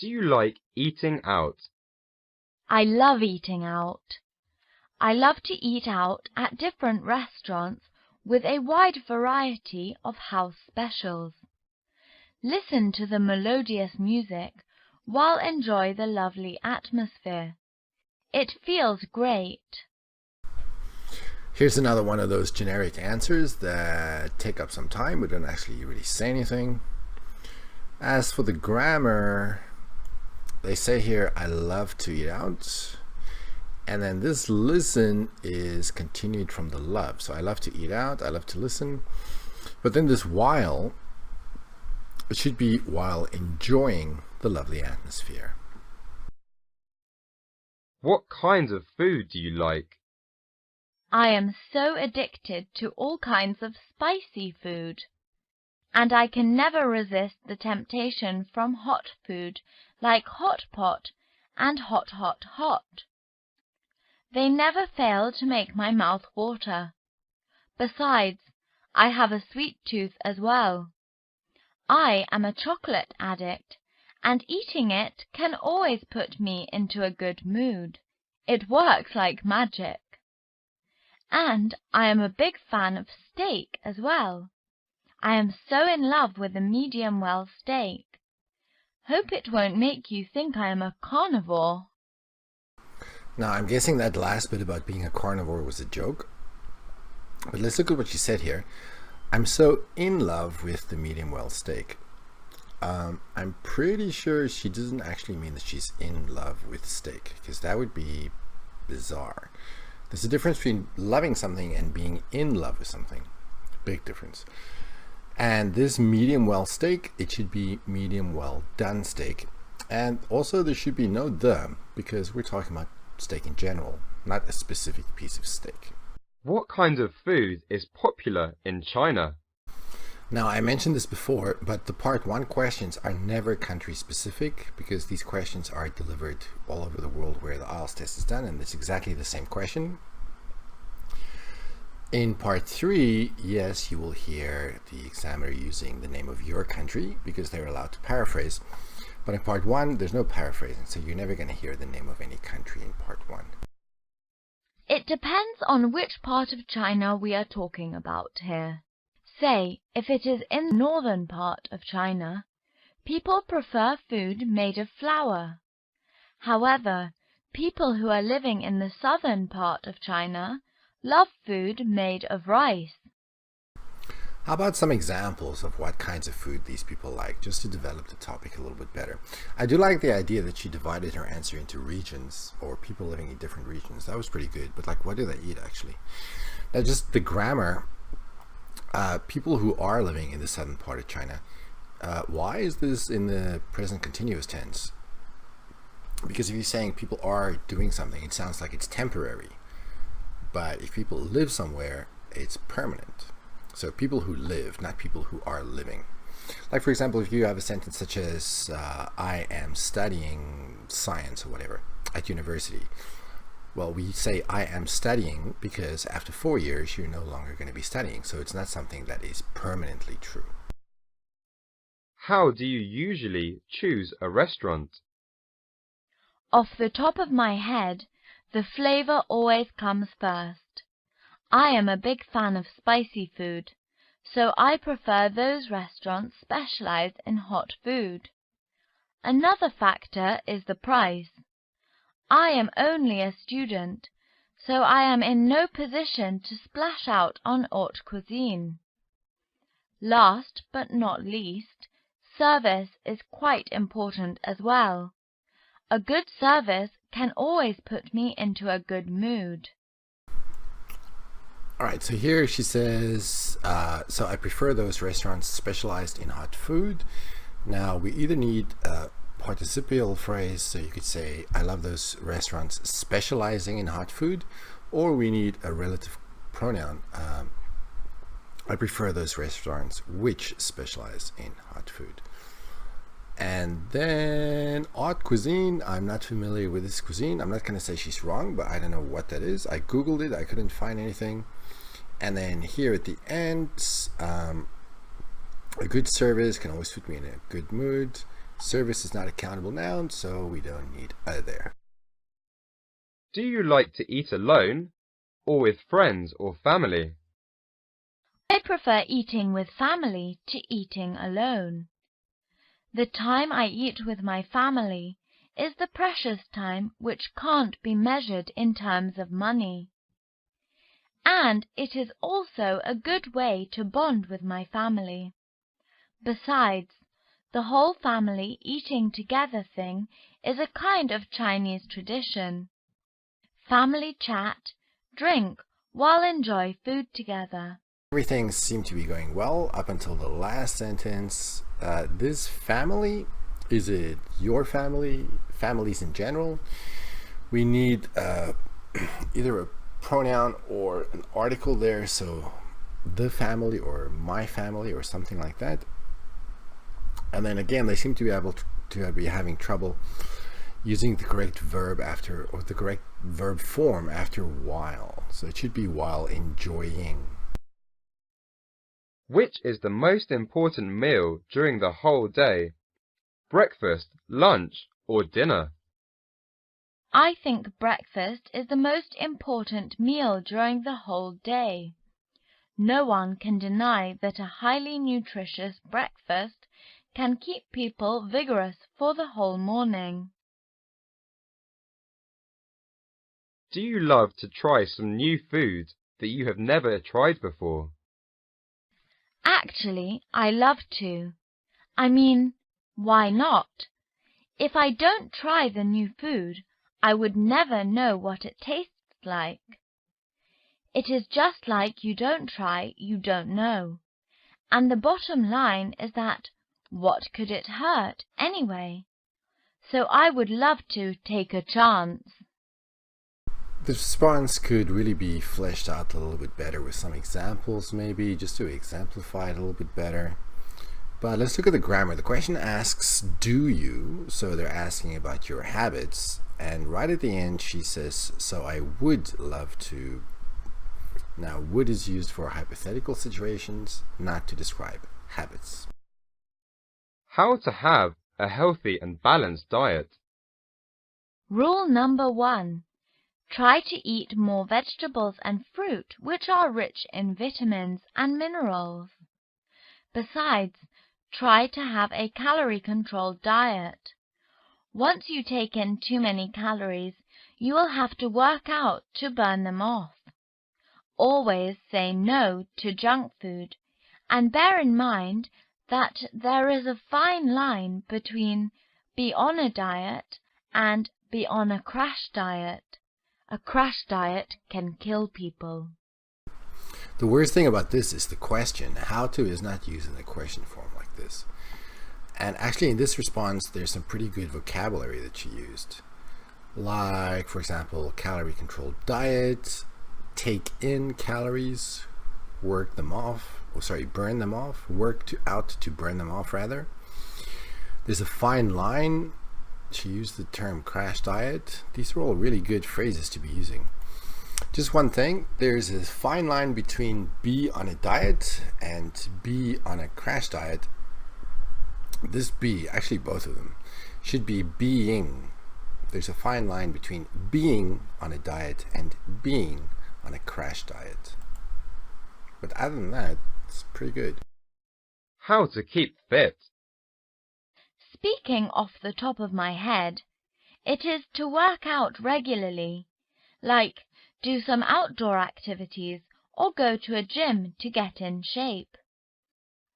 do you like eating out? I love eating out. I love to eat out at different restaurants with a wide variety of house specials. Listen to the melodious music while enjoy the lovely atmosphere. It feels great. Here's another one of those generic answers that take up some time but don't actually really say anything. As for the grammar, they say here, I love to eat out. And then this listen is continued from the love. So I love to eat out, I love to listen. But then this while, it should be while enjoying the lovely atmosphere. What kinds of food do you like? I am so addicted to all kinds of spicy food, and I can never resist the temptation from hot food like hot pot and hot hot hot. They never fail to make my mouth water. Besides, I have a sweet tooth as well. I am a chocolate addict, and eating it can always put me into a good mood. It works like magic. And I am a big fan of steak as well. I am so in love with a medium well steak. Hope it won't make you think I am a carnivore. Now, I'm guessing that last bit about being a carnivore was a joke. But let's look at what she said here. I'm so in love with the medium well steak. I'm pretty sure she doesn't actually mean that she's in love with steak, because that would be bizarre. There's a difference between loving something and being in love with something. Big difference. And this medium well steak, it should be medium well done steak. And also there should be no the, because we're talking about steak in general, not a specific piece of steak. What kind of food is popular in China? Now, I mentioned this before, but the part 1 questions are never country specific, because these questions are delivered all over the world where the IELTS test is done, and it's exactly the same question. In part 3, yes, you will hear the examiner using the name of your country, because they're allowed to paraphrase. But in part 1, there's no paraphrasing, so you're never going to hear the name of any country in part 1. It depends on which part of China we are talking about here. Say, if it is in the northern part of China, people prefer food made of flour. However, people who are living in the southern part of China love food made of rice. How about some examples of what kinds of food these people like, just to develop the topic a little bit better? I do like the idea that she divided her answer into regions, or people living in different regions. That was pretty good, but like, what do they eat actually? Now, just the grammar, people who are living in the southern part of China, why is this in the present continuous tense? Because if you're saying people are doing something, it sounds like it's temporary. But if people live somewhere, it's permanent. So people who live, not people who are living. Like, for example, if you have a sentence such as, I am studying science or whatever at university. Well, we say I am studying because after 4 years, you're no longer going to be studying. So it's not something that is permanently true. How do you usually choose a restaurant? Off the top of my head, the flavor always comes first. I am a big fan of spicy food, so I prefer those restaurants specialized in hot food. Another factor is the price. I am only a student, so I am in no position to splash out on haute cuisine. Last but not least, service is quite important as well. A good service can always put me into a good mood. All right, so here she says, so I prefer those restaurants specialized in hot food. Now, we either need a participial phrase, so you could say, I love those restaurants specializing in hot food, or we need a relative pronoun. I prefer those restaurants which specialize in hot food. And then haute cuisine, I'm not familiar with this cuisine. I'm not going to say she's wrong, but I don't know what that is. I Googled it, I couldn't find anything. And then here at the end, a good service can always put me in a good mood. Service is not a countable noun, so we don't need a there. Do you like to eat alone or with friends or family? I prefer eating with family to eating alone. The time I eat with my family is the precious time which can't be measured in terms of money. And it is also a good way to bond with my family. Besides, the whole family eating together thing is a kind of Chinese tradition. Family chat, drink, while enjoy food together. Everything seemed to be going well up until the last sentence. This family, is it your family, families in general? We need either a pronoun or an article there, so the family or my family or something like that. And then again, they seem to be able to be having trouble using the correct verb after, or the correct verb form after while. So it should be while enjoying. Which is the most important meal during the whole day? Breakfast, lunch, or dinner? I think breakfast is the most important meal during the whole day. No one can deny that a highly nutritious breakfast can keep people vigorous for the whole morning. Do you love to try some new food that you have never tried before? Actually, I love to. I mean, why not? If I don't try the new food, I would never know what it tastes like. It is just like you don't try, you don't know. And the bottom line is that what could it hurt anyway? So I would love to take a chance. The response could really be fleshed out a little bit better with some examples, maybe, just to exemplify it a little bit better. But let's look at the grammar. The question asks, do you? So they're asking about your habits. And right at the end, she says, so I would love to. Now, would is used for hypothetical situations, not to describe habits. How to have a healthy and balanced diet? Rule number 1. Try to eat more vegetables and fruit which are rich in vitamins and minerals. Besides, try to have a calorie-controlled diet. Once you take in too many calories, you will have to work out to burn them off. Always say no to junk food, and bear in mind that there is a fine line between be on a diet and be on a crash diet. A crash diet can kill people. The worst thing about this is the question. How to is not used in a question form like this. And actually in this response, there's some pretty good vocabulary that she used. Like, for example, calorie-controlled diet, take in calories, work them off, burn them off, out to burn them off rather. There's a fine line. She used the term crash diet. These are all really good phrases to be using. Just one thing, there's a fine line between be on a diet and be on a crash diet. This be, actually both of them, should be being. There's a fine line between being on a diet and being on a crash diet. But other than that, it's pretty good. How to keep fit? Speaking off the top of my head, it is to work out regularly, like do some outdoor activities or go to a gym to get in shape.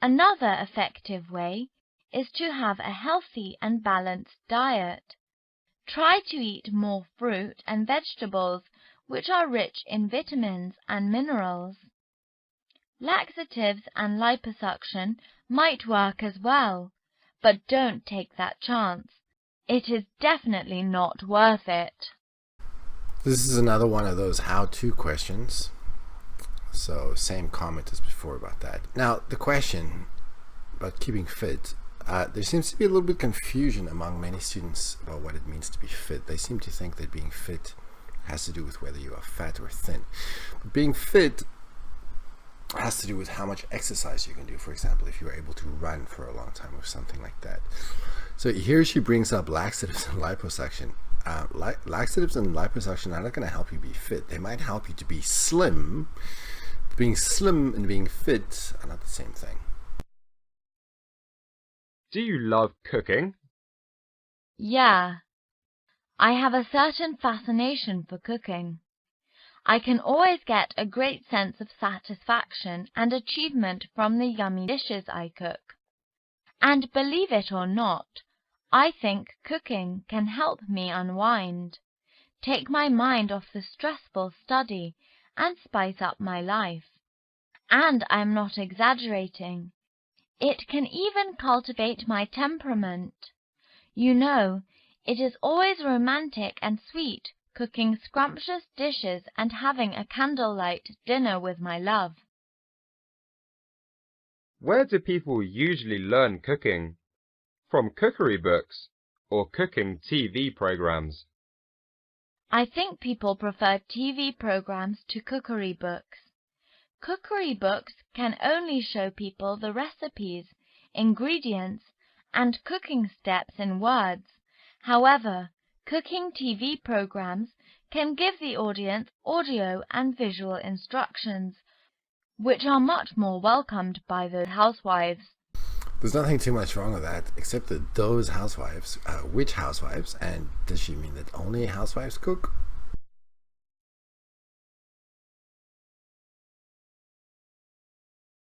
Another effective way is to have a healthy and balanced diet. Try to eat more fruit and vegetables which are rich in vitamins and minerals. Laxatives and liposuction might work as well, but don't take that chance. It is definitely not worth it. This is another one of those how-to questions. So same comment as before about that. Now the question about keeping fit, there seems to be a little bit of confusion among many students about what it means to be fit. They seem to think that being fit has to do with whether you are fat or thin. But being fit has to do with how much exercise you can do. For example, if you're able to run for a long time or something like that. So here she brings up laxatives and liposuction. Laxatives and liposuction are not going to help you be fit. They might help you to be slim. Being slim and being fit are not the same thing. Do you love cooking? Yeah, I have a certain fascination for cooking. I can always get a great sense of satisfaction and achievement from the yummy dishes I cook. And believe it or not, I think cooking can help me unwind, take my mind off the stressful study, and spice up my life. And I'm not exaggerating. It can even cultivate my temperament. You know, it is always romantic and sweet cooking scrumptious dishes and having a candlelight dinner with my love. Where do people usually learn cooking? From cookery books or cooking TV programs? I think people prefer TV programs to cookery books. Cookery books can only show people the recipes, ingredients, and cooking steps in words. However, cooking TV programs can give the audience audio and visual instructions, which are much more welcomed by those housewives. There's nothing too much wrong with that, except that those housewives, which housewives, and does she mean that only housewives cook?